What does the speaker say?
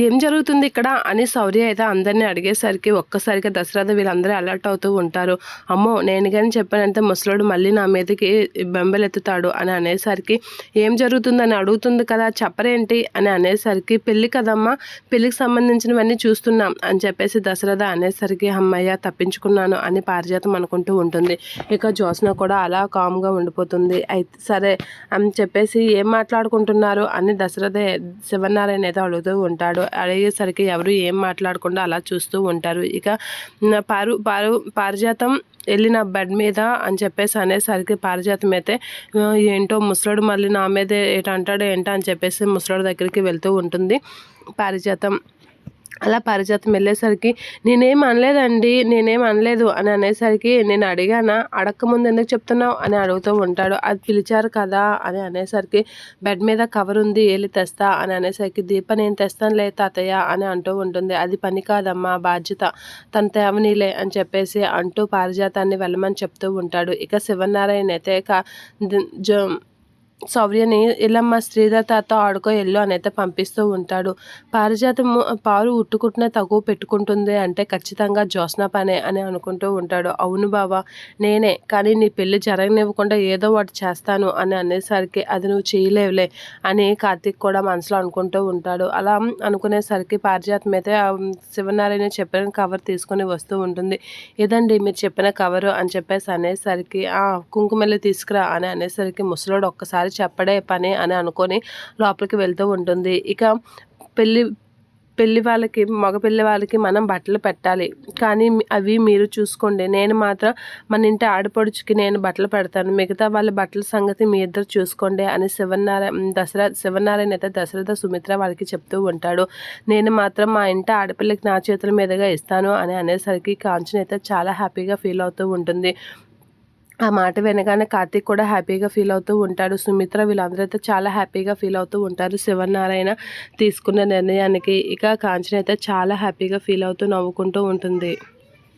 ఏం జరుగుతుంది ఇక్కడ అని శౌర్య అయితే అందరినీ అడిగేసరికి ఒక్కసారిగా దశరథ వీళ్ళందరూ అలర్ట్ అవుతూ ఉంటారు. అమ్మో నేను కానీ చెప్పానంటే ముసలోడు మళ్ళీ నా మీదకి బెంబెలెత్తుతాడు అని అనేసరికి ఏం జరుగుతుందని అడుగుతుంది కదా చెప్పరేంటి అని అనేసరికి పెళ్ళి కదమ్మా, పెళ్ళికి సంబంధించినవన్నీ చూస్తున్నాం అని చెప్పేసి దశరథ అనేసరికి అమ్మయ్య తప్పించుకున్నాను అని పారిజాతం అనుకుంటూ ఉంటుంది. ఇక జ్యోత్స్న కూడా అలా కామ్గా ఉండిపోతుంది. అయితే సరే అని చెప్పేసి ఏం మాట్లాడుకుంటున్నారు అని దశరథ శివనారాయణ అయితే అడుగుతూ ఉంటాడు. అడిగేసరికి ఎవరు ఏం మాట్లాడకుండా అలా చూస్తూ ఉంటారు. ఇక పారిజాతం వెళ్ళిన బెడ్ మీద అని చెప్పేసి అనేసరికి పారిజాతం అయితే ఏంటో ముసలోడు మళ్ళీ నా మీద ఏంటంటాడో ఏంటో అని చెప్పేసి ముసలోడు దగ్గరికి వెళ్తూ ఉంటుంది పారిజాతం. అలా పారిజాతం వెళ్ళేసరికి నేనేం అనలేదండి, నేనేం అనలేదు అని అనేసరికి నేను అడిగానా, అడగకముందు ఎందుకు చెప్తున్నావు అని అడుగుతూ ఉంటాడు. అది పిలిచారు కదా అని అనేసరికి బెడ్ మీద కవర్ ఉంది వెళ్ళి తెస్తా అని అనేసరికి దీప నేను తెస్తానులే తాతయ్య అని అంటూ ఉంటుంది. అది పని కాదమ్మా బాధ్యత, తను తేవనీలే అని చెప్పేసి అంటూ పారిజాతాన్ని వెళ్ళమని చెప్తూ ఉంటాడు. ఇక శివనారాయణ అయితే శౌర్యని ఇల్లమ్మ శ్రీధర్ తాత ఆడుకో ఎల్లు అని అయితే పంపిస్తూ ఉంటాడు. పారిజాతము పారు ఉట్టుకుంటున్న తగువ పెట్టుకుంటుంది అంటే ఖచ్చితంగా జ్యోత్స్న పనే అని అనుకుంటూ ఉంటాడు. అవును బావా నేనే, కానీ నీ పెళ్ళి జరగనివ్వకుండా ఏదో ఒకటి చేస్తాను అని అనేసరికి అది నువ్వు చేయలేవులే అని కార్తీక్ కూడా మనసులో అనుకుంటూ ఉంటాడు. అలా అనుకునేసరికి పారిజాతం అయితే శివనారాయణ చెప్పిన కవర్ తీసుకొని వస్తూ ఉంటుంది. ఇదండి మీరు చెప్పిన కవరు అని చెప్పేసి అనేసరికి కుంకుమల్లి తీసుకురా అని అనేసరికి ముసలోడు ఒక్కసారి చెప్పడే పని అని అనుకొని లోపలికి వెళ్తూ ఉంటుంది. ఇక పెళ్ళి వాళ్ళకి మగ పెళ్ళి వాళ్ళకి మనం బట్టలు పెట్టాలి, కానీ అవి మీరు చూసుకోండి, నేను మాత్రం మన ఇంటి ఆడపడుచుకి నేను బట్టలు పెడతాను, మిగతా వాళ్ళ బట్టల సంగతి మీ ఇద్దరు చూసుకోండి అని శివనారాయణ అయితే దశరథ సుమిత్ర వాళ్ళకి చెప్తూ ఉంటాడు. నేను మాత్రం మా ఇంటి ఆడపిల్లకి నా చేతుల మీదుగా ఇస్తాను అని అనేసరికి కాంచన అయితే చాలా హ్యాపీగా ఫీల్ అవుతూ ఉంటుంది. ఆ మాట వినగానే కార్తీక్ కూడా హ్యాపీగా ఫీల్ అవుతూ ఉంటాడు. సుమిత్ర వీళ్ళందరూ అయితే చాలా హ్యాపీగా ఫీల్ అవుతూ ఉంటారు శివనారాయణ తీసుకున్న నిర్ణయానికి. ఇక కాంచన అయితే చాలా హ్యాపీగా ఫీల్ అవుతూ నవ్వుకుంటూ ఉంటుంది.